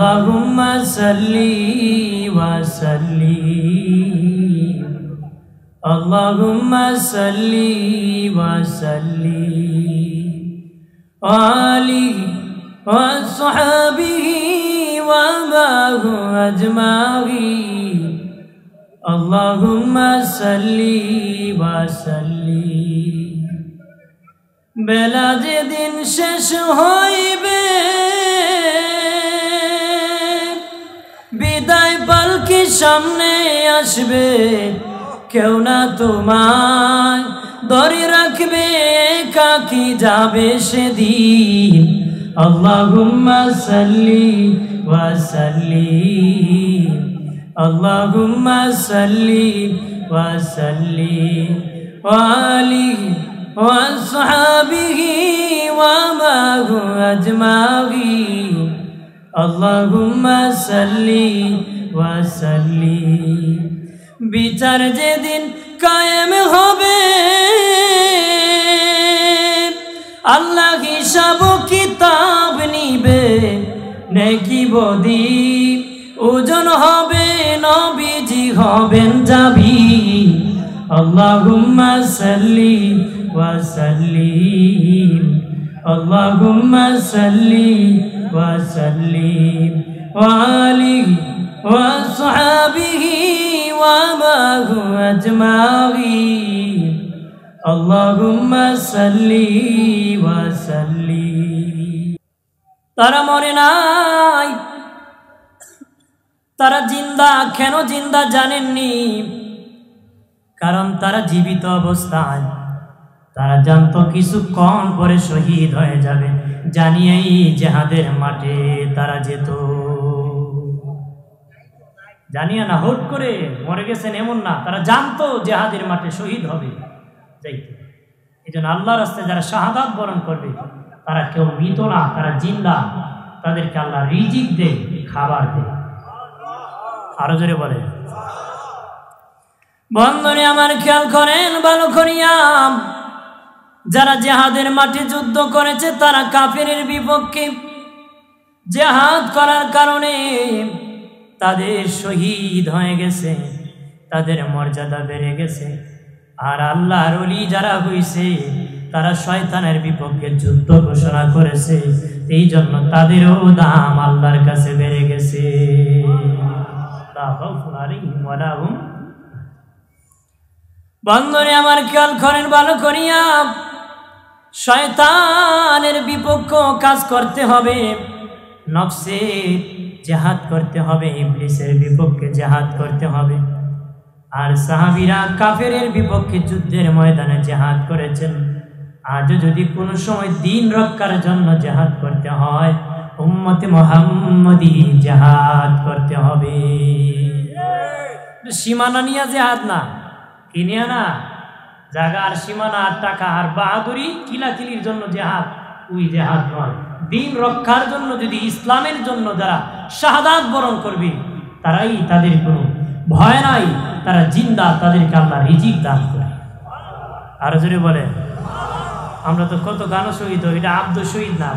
Allahumma salli wa sallim. Allahumma salli wa sallim. Ali wa sahabihi wa ma'hu ajma'in. Allahumma salli wa sallim. বেলা যেদিন শেষ হইবে বিদায় পালকি সামনে আসবে কেউ না তোমায় ধরে রাখবে কাকি যাবে সেদিন আল্লাহুম্মা সাল্লি ওয়া সাল্লিম আল্লাহুম্মা সাল্লি ওয়া সাল্লিম ওয়া আলিহি ওয়া আসহাবিহি ওয়া মা'হু আজমাইন আল্লাহুম্মা সাল্লি ওয়া সাল্লিম বিচার যেদিন কায়েম হবে আল্লাহ হিসাব কিতাব নিবে নেকি বদি ওজন হবে নবীজি হবেন যাবি আল্লাহুম্মা সাল্লি ওয়া সাল্লিম আল্লাহুম্মা সাল্লি ওয়া সাল্লিম ওয়া আলিহি ওয়া আসহাবিহি ওয়া মা'হু আজমাইন আল্লাহুম্মা সাল্লি ওয়া সাল্লিম তারা মরে নাই তারা জিন্দা কেন জিন্দা জানেননি কারণ তারা জীবিত অবস্থায় তারা জানতো কিছুক্ষণ পরে শহীদ হয়ে যাবে জানিয়েই জিহাদের মাঠে তারা যেত জানিয়ে না হুট করে মরে গেছেন এমন না তারা জানতো জিহাদের মাঠে শহীদ হবে যাইতো এইজন্য আল্লাহর রাস্তায় যারা শাহাদাত বরণ করবে তারা কেউ মৃত না তারা জিন্দা তাদেরকে আল্লাহ রিজিক দেয় খাবার দেয় আরো জোরে বলে বন্ধুরে আমার খেয়াল করেন ভালো করিয়া যারা জিহাদের মাঠে যুদ্ধ করেছে তারা কাফিরের বিপক্ষে জিহাদ করার কারণে তাদের শহীদ হয়ে গেছে তাদের মর্যাদা বেড়ে গেছে আর আল্লাহর ওলি যারা হইছে তারা শয়তানের বিপক্ষে যুদ্ধ ঘোষণা করেছে এই জন্য তাদেরও দাম আল্লাহর কাছে বেড়ে গেছে বন্ধুরে আমার খেয়াল করেন ভালো করিয়া শয়তানের বিপক্ষে কাজ করতে হবে নফসে জিহাদ করতে হবে ইবলিসের বিপক্ষে জিহাদ করতে হবে আর সাহাবীরা কাফেরের বিপক্ষে যুদ্ধের ময়দানে জিহাদ করেছেন আজও যদি কোনো সময় দ্বীন রক্ষার জন্য জিহাদ করতে হয় উম্মতে মুহাম্মদী জিহাদ করতে হবে সীমানা নিয়ে জিহাদ না কিনিয়া না জায়গা আর সীমানা আর টাকা আর বাহাদুরি কিলাকিলির জন্য জিহাদ ওই জিহাদ নয় দ্বীন রক্ষার জন্য যদি ইসলামের জন্য যারা শাহাদাত বরণ করবে তারাই তাদের কোনো ভয় নাই তারা জিন্দা তাদেরকে আল্লাহ রিজিক দান করে আর জোরে বলে আমরা তো কত গান শহীদ এটা আব্দুল শহীদ না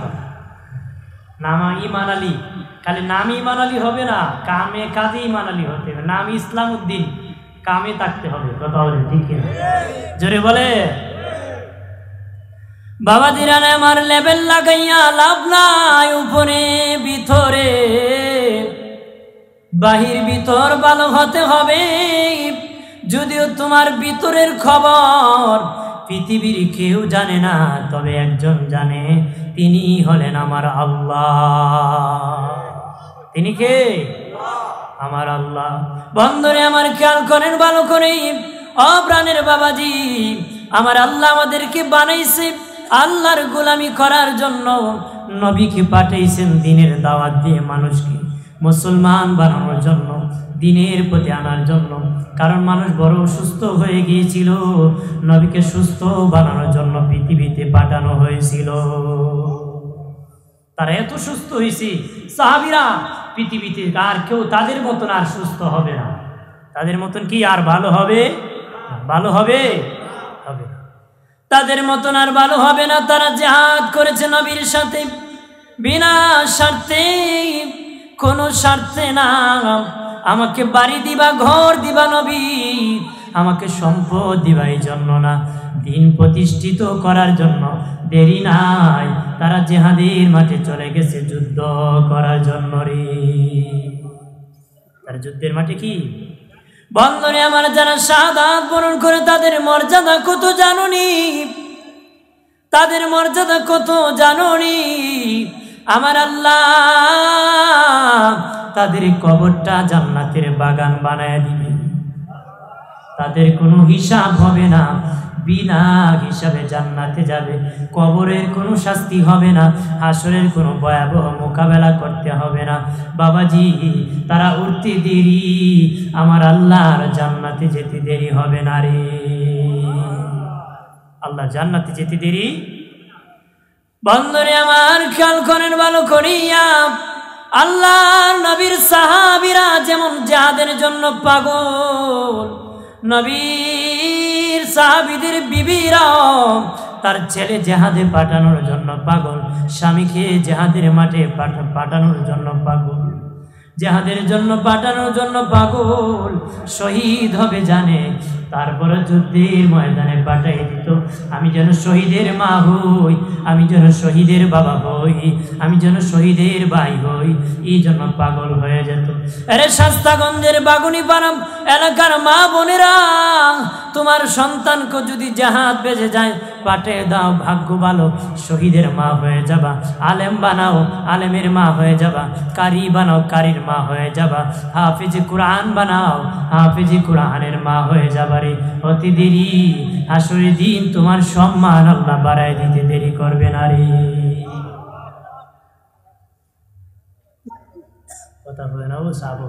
নামা ইমান আলী খালি নাম ইমান আলী হবে না কামে কাজে ইমান আলী হতে হবে নাম ইসলাম উদ্দিন কামে থাকতে হবে কথা বলে ঠিক জোরে বলে বাবা দিরানে আমার লেভেল লাগাইয়া লাভ নাই উপরে ভিতরে বাহির ভিতর ভালো হতে হবে যদিও তোমার ভিতরের খবর পৃথিবীর কেউ জানে না তবে একজন জানে তিনি হলেন আমার আল্লাহ তিনি কে আমার আল্লাহ বন্ধুরে আমার খেয়াল করেন ভালো করে অপ্রাণের বাবাজি আমার আল্লাহ আমাদেরকে বানাইছে আল্লাহর গোলামি করার জন্য নবীকে পাঠাইছেন দ্বীনের দাওয়াত দিয়ে মানুষকে মুসলমান বানানোর জন্য দ্বীনের প্রতি আনার জন্য কারণ মানুষ বড় অসুস্থ হয়ে গিয়েছিল নবীকে সুস্থ বানানোর জন্য পৃথিবীতে পাঠানো হয়েছিল তারা এত সুস্থ হয়েছে সাহাবীরা পৃথিবীতে আর কেউ তাদের মতন আর সুস্থ হবে না তাদের মতন কি আর ভালো হবে ভালো হবে হবে তাদের মতন আর ভালো হবে না তারা জিহাদ করেছে নবীর সাথে বিনা স্বার্থে কোনো স্বার্থে না, আমাকে বাড়ি দিবা, ঘর দিবা নবী, আমাকে সম্পদ দিবা এই জন্য না, দিন প্রতিষ্ঠিত করার জন্য। দেরি নাই, তারা জিহাদের মাঠে চলে গেছে যুদ্ধ করার জন্য রে। তার যুদ্ধের মাঠে কি বন্ধনে আমার যারা শাহাদাত বরণ করে তাদের মর্যাদা কত জানুনি, তাদের মর্যাদা কত জানুনি। আমার আল্লাহ তাদের কবরটা জান্নাতের বাগান বানায় দিবে, তাদের কোনো হিসাব হবে না, বিনা হিসাবে জান্নাতে যাবে, কবরের কোনো শাস্তি হবে না, হাসরের কোনো ভয়াবহ মোকাবেলা করতে হবে না। বাবাজি, তারা উঠতে দেরি, আমার আল্লাহর জান্নাতে যেতে দেরি হবে না রে। আল্লাহর জান্নাতে যেতে দেরি। বন্ধুরে আমার খেয়াল করেন ভালো করিয়া, আল্লাহর নবীর সাহাবীরা যেমন জিহাদের জন্য পাগল, নবীর সাহাবীদের বিবিরাও তার ছেলে জিহাদে পাঠানোর জন্য পাগল, স্বামীকে জিহাদের মাঠে পাঠানোর জন্য পাগল, জিহাদের জন্য পাঠানোর জন্য পাগল। শহীদ হবে জানে, তারপরে যুদ্ধের ময়দানে পাঠাই দিত, আমি যেন শহীদের মা হই, আমি যেন শহীদের বাবা হই, আমি যেন শহীদের ভাই হই, এই জন্য পাগল হয়ে যেত। আরে শাস্তাগঞ্জের বাগুনিপাড়া এলাকার মা বোনেরা, তোমার সন্তানকে যদি জাহাজ বেজে যায় পাঠিয়ে দাও, ভাগ্য ভালো, শহীদের মা হয়ে যাবা। আলেম বানাও, আলেমের মা হয়ে যাবা। কারি বানাও, কারির মা হয়ে যাবা। হাফিজ কুরআন বানাও, হাফিজ কুরআনের মা হয়ে যাবা রে। অতি দেরি, হাসরের দিন তোমার সম্মান আল্লাহ বাড়ায় দিতে দেরি করবে না রে। কথা হয় না ও সাব,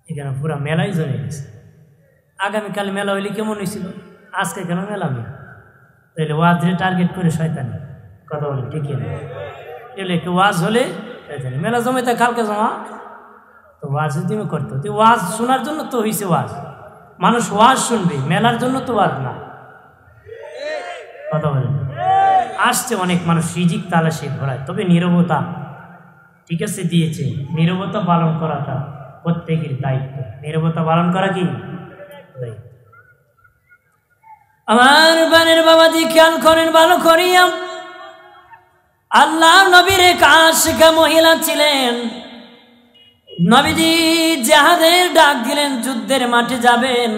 এখানে পুরা মেলাই জমে গেছে। আগামীকাল মেলা হইলে কেমন হয়েছিল, আজকে কেন মেলা নেই? তাহলে ওয়াজরে টার্গেট করে শয়তানি কথা বলে, ঠিকই না? এলে একটু ওয়াজ হলে শয়তানি, মেলা জমে তা কালকে জমা, তো ওয়াজ তুমি করতো, তুই ওয়াজ শোনার জন্য তো হয়েছে ওয়াজ, মানুষ ওয়াজ শুনবে, মেলার জন্য তো ওয়াজ না। কথা বলে আসছে অনেক মানুষ রিজিক তালাশে ঘোরায়, তবে নীরবতা ঠিক আছে দিয়েছে, নীরবতা পালন করাটা প্রত্যেকের দায়িত্ব। নীরবতা পালন করা কি দায়িত্ব? আমার বানের বাবাজি খেয়াল করেন ভালো করিয়া, আল্লাহ নবীর এক আশিকা মহিলা ছিলেন, নবীজি জিহাদের ডাক দিলেন, যুদ্ধের মাঠে যাবেন।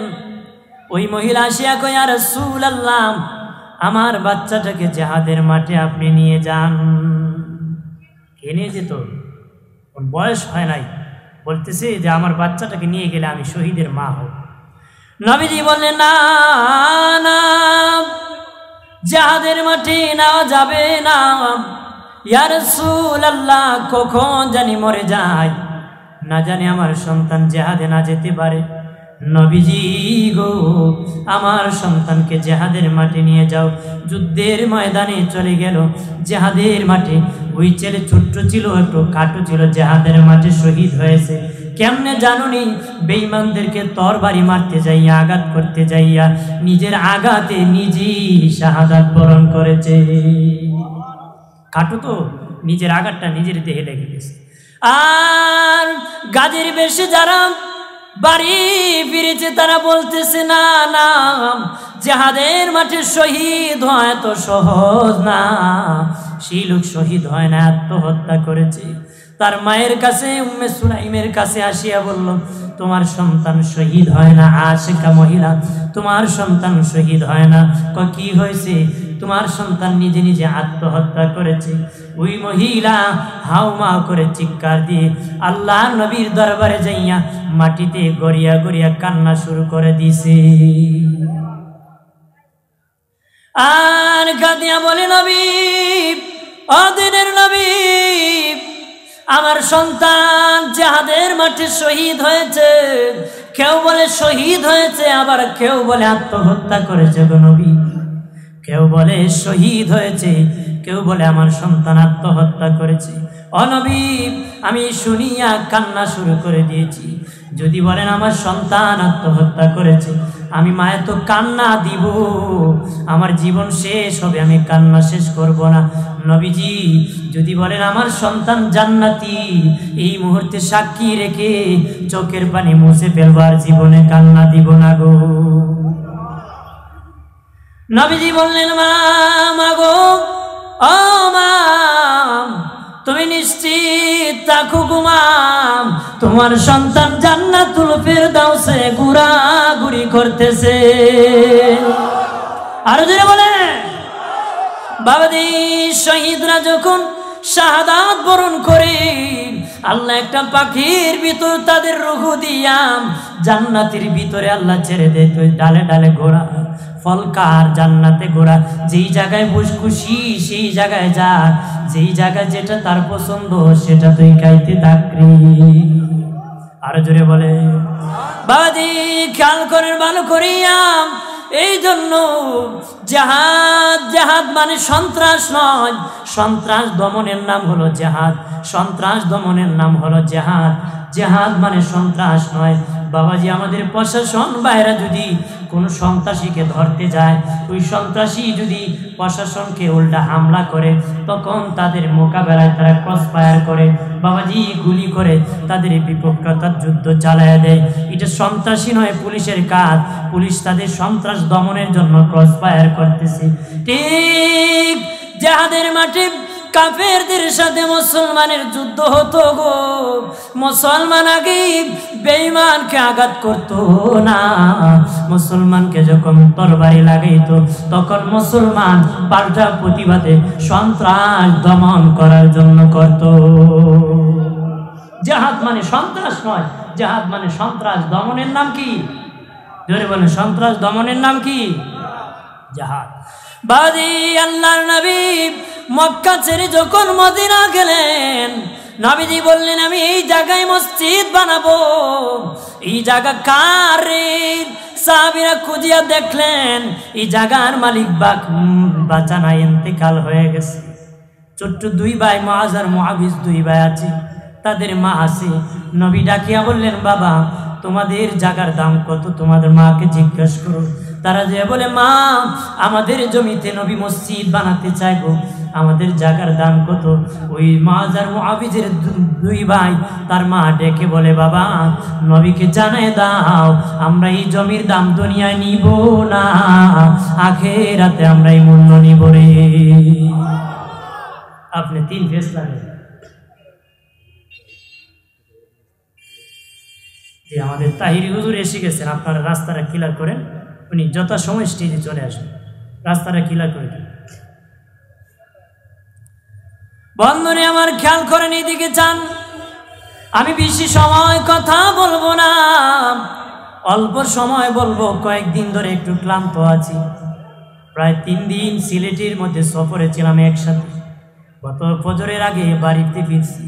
ওই মহিলা আসিয়া কয়, ইয়া রাসূলুল্লাহ, আমার বাচ্চাটাকে জিহাদের মাঠে আপনি নিয়ে যান। কে নিয়ে যেত? বয়স হয় নাই, বলতেছে যে আমার বাচ্চাটাকে নিয়ে গেলে আমি শহীদের মা হব। নবীজি বললেন, না না, জিহাদের মাঠে নেওয়া যাবে না। ইয়া রাসূলুল্লাহ, কখন জানি মরে যায়, না জানি আমার সন্তান জিহাদে না যেতে পারে। নবীজি গো, আমার সন্তানকে জিহাদের মাঠে নিয়ে যাও। যুদ্ধের ময়দানে চলে গেল, জিহাদের মাঠে। ওই ছেলে ছোট্ট ছিল, একটু কাটো ছিল, জিহাদের মাঠে শহীদ হয়েছে। কেমনে জানুনি? বেঈমানদেরকে তরবারি মারতে যাইয়া, আঘাত করতে যাইয়া নিজের আঘাতে নিজেই শাহাদাত বরণ করেছে। কাটো তো, নিজের আঘাতটা নিজের দেহে লেগে গেছে। আর গাজীর বেশি যারা বাড়ি ফিরেছে তারা বলতেছে, না না, জিহাদের মাঠে শহীদ হয় তো সহজ না, সেই লোক শহীদ হয় না, আত্মহত্যা করেছে। তার মায়ের কাছে, উম্মে সুলাইমের কাছে আসিয়া বলল, তোমার সন্তান শহীদ হয় না। আশিকা মহিলা, তোমার সন্তান শহীদ হয় না। কি হয়েছে? তোমার সন্তান নিজে নিজে আত্মহত্যা করেছে। ওই মহিলা হাউমাউ করে চিৎকার দিয়ে আল্লাহ নবীর দরবারে যাইয়া মাটিতে গড়িয়া গড়িয়া কান্না শুরু করে দিছে। আর কাঁদিয়া বলে, নবী, অদিনের নবী, আমার সন্তান জিহাদের মাঠে শহীদ হয়েছে। কেউ বলে শহীদ হয়েছে, আবার কেউ বলে আত্মহত্যা করেছে গো নবী। কেউ বলে শহীদ হয়েছে, কেউ বলে আমার সন্তান আত্মহত্যা করেছে। ও নবী, আমি শুনিয়া কান্না শুরু করে দিয়েছি। যদি বলেন আমার সন্তান আত্মহত্যা করেছে, আমি মায়ের তো কান্না দিব, আমার জীবন শেষ হবে, আমি কান্না শেষ করব না। নবীজি যদি বলেন আমার সন্তান জান্নাতি, এই মুহূর্তে সাক্ষী রেখে চোখের পানি মুছে ফেলবার, জীবনে কান্না দিব না গো। নবীজি বললেন মা গো, ও মা, তুমি নিশ্চিত থাকো ঘুমাম, তোমার সন্তান জান্নাতুল ফেরদাউসে ঘোরাঘুরি করতেছে। আরো জোরে বলে। বাবাজি শহীদরা যখন শাহাদাত বরণ করে, আল্লাহ একটা পাখির ভিতর তাদের রূহ দিয়াম জান্নাতের ভিতরে আল্লাহ ছেড়ে দেয়। তুই ডালে ডালে ঘোড়া, ফলকার জান্নাতে ঘোড়া, যেই জায়গায় খুশি সেই জায়গায় যা, যেই জায়গায় যেটা তার পছন্দ সেটা তুই খাইতে থাকবি। আরো জোরে বলে। বাবাজি খেয়াল করেন ভালো করিয়াম, এই জন্য জিহাদ, জিহাদ মানে সন্ত্রাস নয়, সন্ত্রাস দমনের নাম হলো জিহাদ, সন্ত্রাস দমনের নাম হলো জিহাদ। জিহাদ মানে সন্ত্রাস নয়। বাবাজি আমাদের প্রশাসন বাইরে যদি কোনো সন্ত্রাসীকে ধরতে যায়, ওই সন্ত্রাসী যদি প্রশাসনকে উল্টা হামলা করে, তখন তাদের মোকাবেলায় তারা ক্রস ফায়ার করে, বাবাজি গুলি করে তাদের বিপক্ষে তার যুদ্ধ চালায় দেয়। এটা সন্ত্রাসী নয়, পুলিশের কাজ। পুলিশ তাদের সন্ত্রাস দমনের জন্য ক্রস ফায়ার করতেছে। ঠিক জিহাদের মাঠে কাফেরদের সাথে মুসলমানের যুদ্ধ হতো গো। মুসলমান আগে বেঈমানকে আঘাত করতো না, মুসলমানকে যখন তরবারি লাগাইতো তখন মুসলমান পাল্টা প্রতিবাদে সন্ত্রাস দমন করার জন্য করত। জিহাদ মানে সন্ত্রাস নয়, জিহাদ মানে সন্ত্রাস দমনের নাম কি? জোরে বলেন, সন্ত্রাস দমনের নাম কি? জিহাদ। বাদি আল্লাহর নবী মক্কা ছেড়ে যখন মদিনা গেলেন, নবীজি বললেন আমি এই জায়গায় মসজিদ বানাবো। এই জায়গা কার রে? সাহাবীরা খুঁজিয়া দেখলেন এই জায়গার মালিক বাঁচা নাই, ইন্তেকাল হয়ে গেছে। ছোট্ট দুই ভাই মুআজ আর মুআবিজ, দুই ভাই আছে, তাদের মা আছে। নবী ডাকিয়া বললেন বাবা তোমাদের জায়গার দাম কত? তোমাদের মাকে জিজ্ঞেস করো। তারা যে বলে মা আমাদের জমিতে নবী মসজিদ বানাতে চাইবো, আমাদের জায়গার দাম কত? ওই মুআজ আর মুআবিজের দুই ভাই তার মা ডেকে বলে বাবা নবীকে জানায় দাও আমরা এই জমির দাম দুনিয়ায় নিব না, আখিরাতে আমরা এই মূল্য নিব রে। আপনি তিন ফেসলা নেন। আমাদের তাহিরি হুজুর এসে গেছেন, আপনারা রাস্তাটা ক্লিয়ার করেন, উনি যথাসময় স্টেজে চলে আসবেন, রাস্তাটা ক্লিয়ার করে দিন। বন্ধুরে আমার খেয়াল করেন, এইদিকে চান। আমি বেশি সময় কথা বলবো না, অল্প সময় বলবো। কয়েকদিন ধরে একটু ক্লান্ত আছি, প্রায় 3 দিন সিলেটের মধ্যে সফরে ছিলাম একসাথে। গত ফজরের আগে বাড়িতে ফিরছি,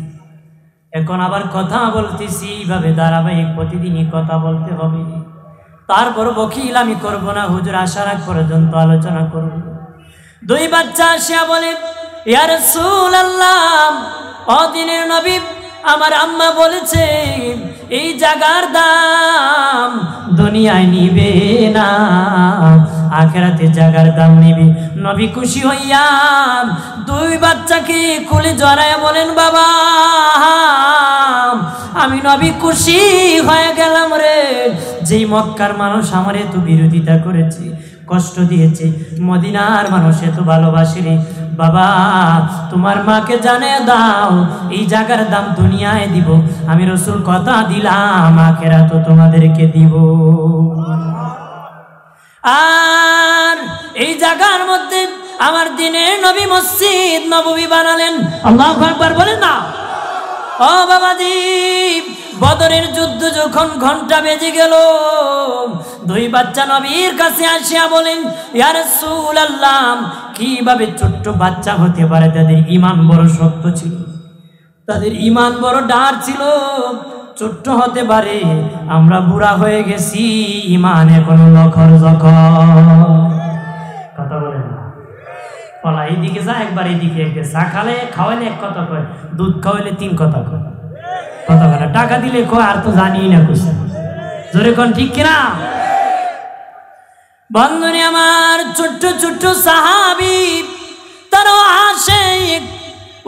এখন আবার কথা বলতেছি। এইভাবে ধারাবাহিক প্রতিদিনই কথা বলতে হবে। তারপর বকিল আমি করবো না, হুজুর আসার আগ পর্যন্ত আলোচনা করব। দুই বাচ্চা আসিয়া বলে ইয়া রাসূলুল্লাহ, ও দিনের নবী আমার আম্মা বলেছে এই জায়গার দাম দুনিয়ায় নিবে না, আখিরাতে জায়গার দাম নিবে। নবী খুশি হইয়া দুই বাচ্চাকে কোলে জড়ায় বলেন বাবা আমি নবী খুশি হয়ে গেলাম রে। যেই মক্কার মানুষ আমার এত বিরোধিতা করেছে, কষ্ট দিয়েছে, মদিনার মানুষ এত ভালোবাসে রে। বাবা তোমার মাকে জানিয়ে দাও এই জায়গার দাম দুনিয়ায় দিব, আমি রাসূল কথা দিলাম আখিরাত তোমাদেরকে দিব। আর এই জায়গার মধ্যে আমার দিনের নবী মসজিদ নববী বানালেন। আল্লাহু আকবার বলেন না। ও বাবাজি বদরের যুদ্ধ যখন ঘন্টা বেজে গেল, দুই বাচ্চা নবীর কাছে আসিয়া বলেন ইয়া রাসূলুল্লাহ, কিভাবে ছোট্ট বাচ্চা হতে পারে? তাদের ঈমান বড় শক্ত ছিল, তাদের ঈমান বড় ডার ছিল, ছোট্ট হতে পারে। আমরা বুড়া হয়ে গেছি, ঈমান এখনো লখর জখর। কথা বলেন না। ফলা এইদিকে যা একবার এইদিকে একবার, চা খালে খাওয়াইলে এক কথা কয়, দুধ খাওয়াইলে 3 কথা কয়। কথা বলে টাকা দিলে কয় আর তো জানি না কিছু। জোরে কোন ঠিক কিনা? বন্ধুরে আমার, ছোট্ট ছোট্ট সাহাবী তারা আসে,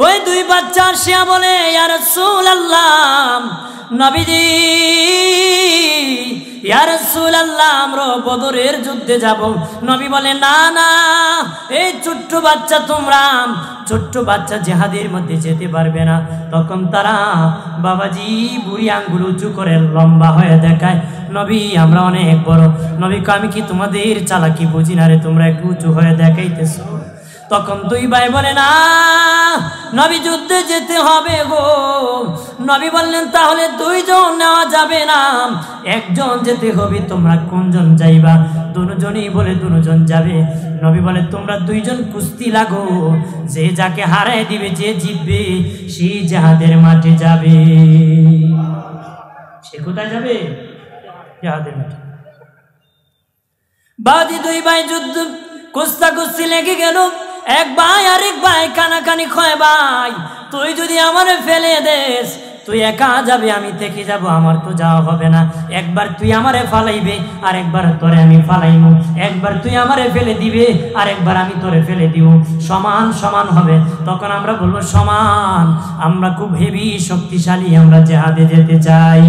ওই দুই বাচ্চা আসিয়া বলে, ইয়া রাসূলুল্লাহ, নবীজি, ইয়া রাসূলুল্লাহ, আমরা বদরের যুদ্ধে যাব। নবী বলে, না না, এই ছোট্ট বাচ্চা, তোমরা ছোট্ট বাচ্চা জিহাদের মধ্যে যেতে পারবে না। তখন তারা বাবাজি বুড়ি আঙ্গুল উঁচু করে লম্বা হয়ে দেখায়, নবী আমরা অনেক বড়। নবী কয়, আমি কি তোমাদের চালাকি বুঝি না রে, তোমরা একটু উঁচু হয়ে দেখাইতেছো। তখন দুই ভাই বলে, না নবী, যুদ্ধে যেতে হবে গো। নবী বললেন, তাহলে দুইজন নেওয়া যাবে না, একজন যেতে হবে। তোমরা কোনজন যাইবা? দুজনই বলে দুজন যাবে। নবী বলে, তোমরা দুইজন কুস্তি লাগো, যে যাকে হারায় দিবে, যে জিতবে সেই জিহাদের মাঠে যাবে। সে কোথায় যাবে? জিহাদের মাঠে। বাদি দুই ভাই যুদ্ধ কুস্তি লেগে গেল। এক ভাই আরেক ভাই কানাকানি কয়, ভাই তুই যদি আমারে ফেলে দেস, তুই একা যাবে, আমি থেকে যাব, আমার তো যাওয়া হবে না। একবার তুই আমারে ফালাইবে, আর একবার তোরে আমি ফালাইমু। একবার তুই আমারে ফেলে দিবে, আর একবার আমি তোরে ফেলে দিব, সমান সমান হবে। তখন আমরা বলবো, সমান, আমরা খুব হেভি শক্তিশালী, আমরা জিহাদে যেতে চাই।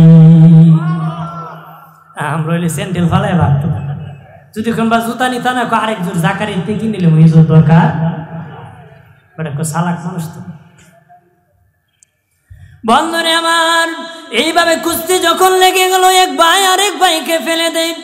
আমরা হইলে স্যান্ডেল ফালাই ভাবত, যদি কোন বা জুতা নিতা না, আরেক জোর জাকারি থেকে নিলে মহিজুর দরকার, সালাক মানুষ তো। বন্ধুরে আমার, এইভাবে কুস্তি যখন লেগে গেল, এক ভাই আরেক ভাইকে ফেলে দেন,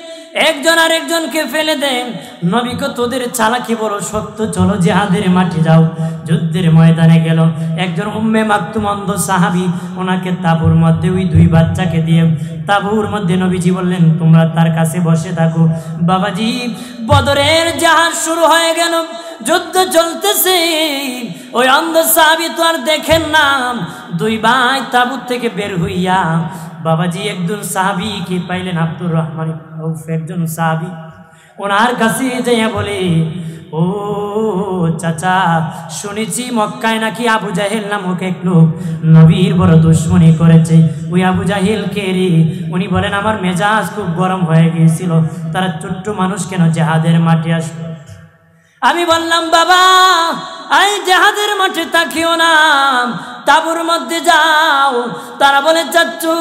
একজন আরেকজনকে ফেলে দেন। নবী কো, তোদের চালাকি বড় শক্ত, চলো জিহাদের মাঠে যাও। যুদ্ধের ময়দানে গেল। একজন উম্মে মাকতুম অন্ধ সাহাবী, ওনাকে তাঁবুর মধ্যে ওই দুই বাচ্চাকে দিয়ে তাঁবুর মধ্যে নবীজি বললেন, তোমরা তার কাছে বসে থাকো। বাবাজি, বদরের জাহাজ শুরু হয়ে গেল, যুদ্ধ চলতেছে। ওই অন্ধ সাহাবী তো আর দেখেন না, দুই ভাই তাঁবুর থেকে বের হইয়া বাবাজি একজন সাহাবীকে পাইলেন, আব্দুর রহমান একজন সাহাবী। ওনার কাছে যাইয়া বলে, ও চাচা, শুনেছি মক্কায় নাকি আবু জাহেল নামক এক লোক নবীর বড় দুশমনি করেছে। ওই আবু জাহেল কে রে? উনি বলেন, আমার মেজাজ খুব গরম হয়ে গিয়েছিল, তারা ছোট্ট মানুষ কেন জিহাদের মাঠে আসবে? আমি বললাম, বাবা এই জিহাদের মাঠে তাকিও না, তাঁবুর মধ্যে যাও। তারা বলে, চাচ্চু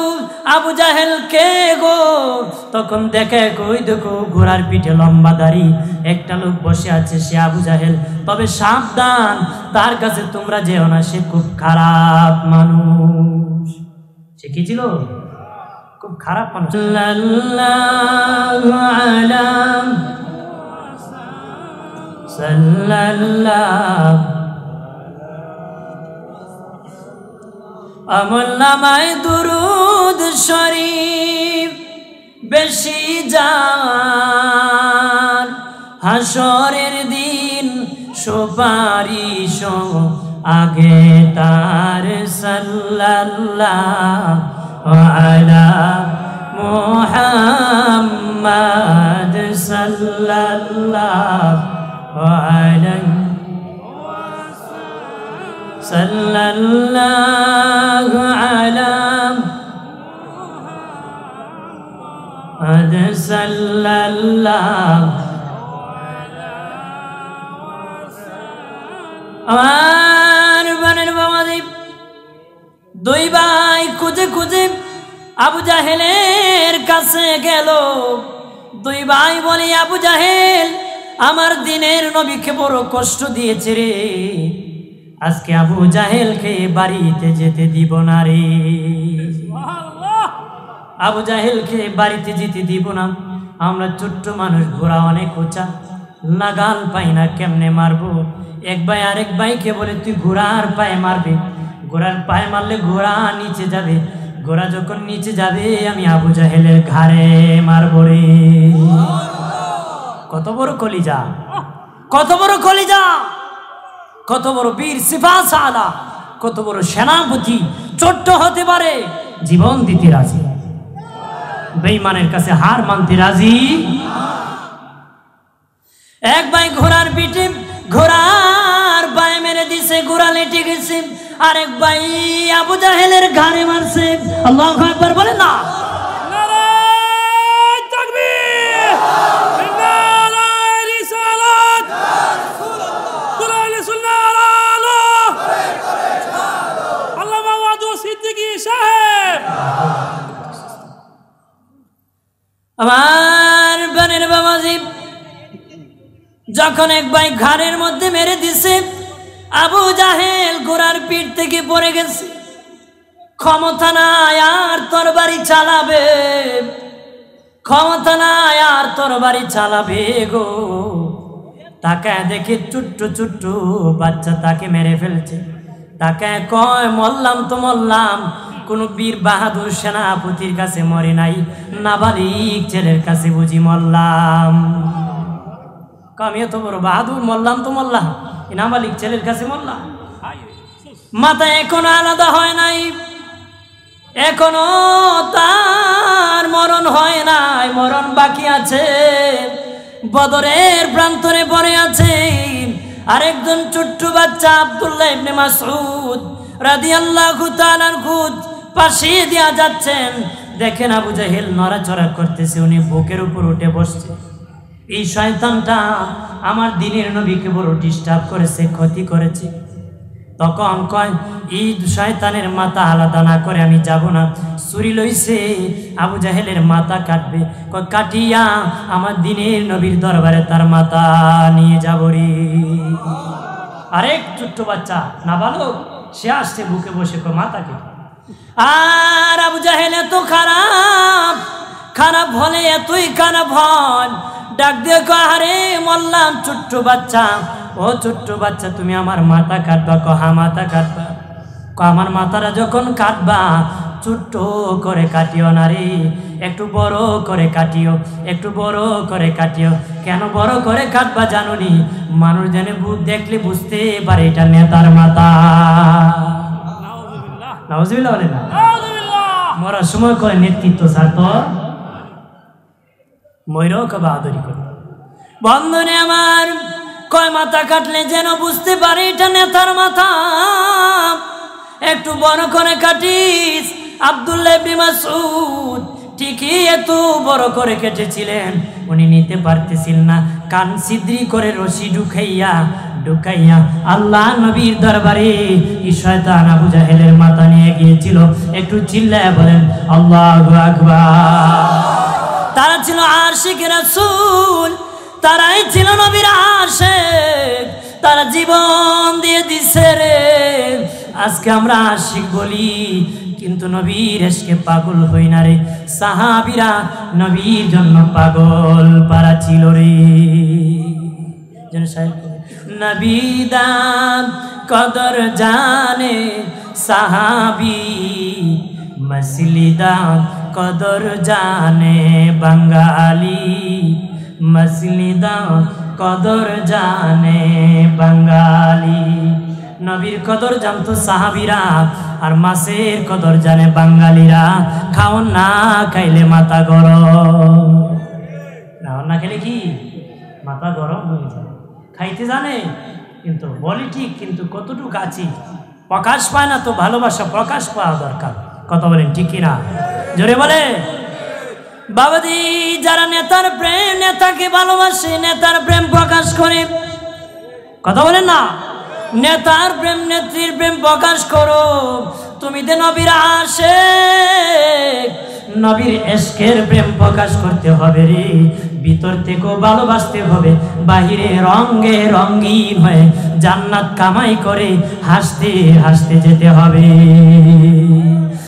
আবু জাহেল কে গো? তখন দেখে, কই দেখো ঘোড়ার পিঠে লম্বা দাড়ি একটা লোক বসে আছে, সে আবু জাহেল। তবে সাবধান, তার কাছে তোমরা যেও না, সে খুব খারাপ মানুষ। সে কি ছিল? খুব খারাপ মানুষ। সাল্লাল্লাহু আমল নামায় দুরুদ শরীফ বেশি যার, হাসরের দিন সুপারিশ আগে তার। সাল্লাল্লাহু আলা মুহাম্মাদ সাল্লাল্লাহু আলাইহি সাল্লাল্লাহু আলা মুহাম্মাদ সাল্লাল্লাহু। আমার বানের বাবাজি, দুই ভাই খুঁজে খুঁজে আবু জাহেলের কাছে গেল। দুই ভাই বলে, আবু জাহেল আমার দিনের নবীকে বড় কষ্ট দিয়েছে রে, আজকে আবু জাহেলকে বাড়িতে যেতে দিব না রে। আবু জাহেলকে বাড়িতে যেতে দিব না। আমরা ছোট্ট মানুষ, ঘোড়া অনেক উঁচা, নাগাল পাই না, কেমনে মারবো? এক ভাই আরেক ভাইকে বলে, তুই ঘোড়ার পায়ে মারবে, ঘোড়ার পায়ে মারলে ঘোড়া নিচে যাবে, ঘোড়া যখন নিচে যাবে আমি আবু জাহেলের ঘাড়ে মারবো রে। কত বড় কলিজা, কত বড় কলিজা, কত বড় বীর সিফাত সাদা, কত বড় সেনাপতি। ছোট্ট হতে পারে, জীবন দিতে রাজি, বেঈমানের কাছে হার মানতে রাজি। এক ভাই ঘোড়ার পিঠে ঘোড়ার পায়ে মেরে দিছে, ঘোড়া লেটে গেছে। আরেক ভাই আবু জাহেলের ঘাড়ে মারছে। আল্লাহু আকবার বলে না। নারায়ে তাকবীর, নারায়ে সিদ্দিকী সাহেব। আমার বানের বাবাজি যখন এক ভাই ঘাড়ের মধ্যে মেরে দিছে, আবু জাহেল ঘোড়ার পিঠ থেকে পড়ে গেছে, ক্ষমতা নাই আর তরবারি চালাবে, ক্ষমতা নাই আর তরবারি চালাবে গো। তাকে দেখে চুট্টু চুট্টু বাচ্চা তাকে মেরে ফেলছে। তাকে কয় মরলাম তো মরলাম, কোন বীর বাহাদুর সেনাপতির কাছে মরে নাই, নাবালিক ছেলের কাছে বুঝি মরলাম। আমিও তো বড় বাহাদুর, মরলাম তো মরলাম, নাবালিক ছেলের কাছে মরলাম। মাথা এখনো আলাদা হয় নাই, এখনো তার মরণ হয় নাই, মরণ বাকি আছে। বদরের প্রান্তরে পড়ে আছে আরেকজন ছোট্ট বাচ্চা আব্দুল্লাহ ইবনে মাসউদ রাদিয়াল্লাহু তাআলা আনহু পাশে দিয়া যাচ্ছেন। দেখেন আবু জাহেল নড়াচড়া করতেছে, উনি বুকের উপর উঠে বসছে। এই শয়তানটা আমার দ্বীনের নবীকে বড় ডিস্টার্ব করেছে, ক্ষতি করেছে। তখন কয় এই শয়তানের মাথা আলাদা না করে আমি যাব না। ছুরি লইছে, আবু জাহেলের মাথা কাটবে। কয় কাটিয়া আমার দ্বীনের নবীর দরবারে তার মাথা নিয়ে যাব রে। আরেক ছোট্ট বাচ্চা নাবালক সে আসছে, বুকে বসে কয় মাথা কেটে। আর আবু জাহেল এত খারাপ, খারাপ হলে এতই খারাপ হন, ডাক দিয়ে কয় আরে মরলাম ছোট্ট বাচ্চা, ও ছোট্ট বাচ্চা তুমি আমার মাথা কাটবা? কহা মাথা কাটবা? আমার মাথাটা যখন কাটবা ছোট্ট করে কাটিও না রে, একটু বড় করে কাটিও, একটু বড় করে কাটিও। কেন বড় করে কাটবা জানুনি? মানুষ যেন দেখলে বুঝতে পারে এটা নেতার মাথা। নাউজুবিল্লাহ বলে না, মরার সময় করে নেতৃত্ব স্যার তো ময়ূরও কে বাহাদুরি করে। বন্ধনে আমার কয় মাথা কাটলে যেন বুঝতে পারে এটা নেতার মাথা, একটু বড় করে কাটিস। আব্দুল্লাহ ইবনে মাসউদ ঠিকই এত বড় করে কেটেছিলেন, উনি নিতে পারতেছিলেন না। কান ছিদ্রি করে রশি ঢুকাইয়া আল্লাহ নবীর দরবারে এই শয়তান আবু জাহেলের মাথা নিয়ে গিয়েছিল। একটু চিল্লায় বলেন আল্লাহু আকবার। তারা ছিল আশিক রাসূল, তারাই ছিল নবীর আশিক, তারা জীবন দিয়ে দিছে রে। আজকে আমরা আশিক বলি কিন্তু নবীর ইশকে পাগল হই না রে। সাহাবীরা নবীর জন্য পাগল পারা ছিল রে। যেন নবী দাম কদর জানে সাহাবী, মসলিদা কদর জানে বাঙালি, মসলিদা কদর জানে বাঙালি। নবীর কদর জানতো সাহাবীরা, আর মাছের কদর জানে বাঙালিরা। খাওন না খাইলে মাথা গরম, খাওন না খেলে কি মাথা গরম হয়ে যায়। খাইতে জানে কিন্তু বলি ঠিক, কিন্তু কতটুকু আছি প্রকাশ পায় না। তো ভালোবাসা প্রকাশ পাওয়া দরকার, কথা বলেন ঠিক কিনা? জোরে বলে বাবাজি। যারা নেতার প্রেম, নেতাকে ভালোবাসে, নেতার প্রেম প্রকাশ করে, কথা বলেন না? নেতার প্রেম, নেত্রীর প্রেম প্রকাশ করো। তুমি তো নবীর আশিক, নবীর ইশকের প্রেম প্রকাশ করতে হবে রে। ভিতর থেকেও ভালোবাসতে হবে, বাহিরে রঙে রঙিন হয়ে জান্নাত কামাই করে হাসতে হাসতে যেতে হবে।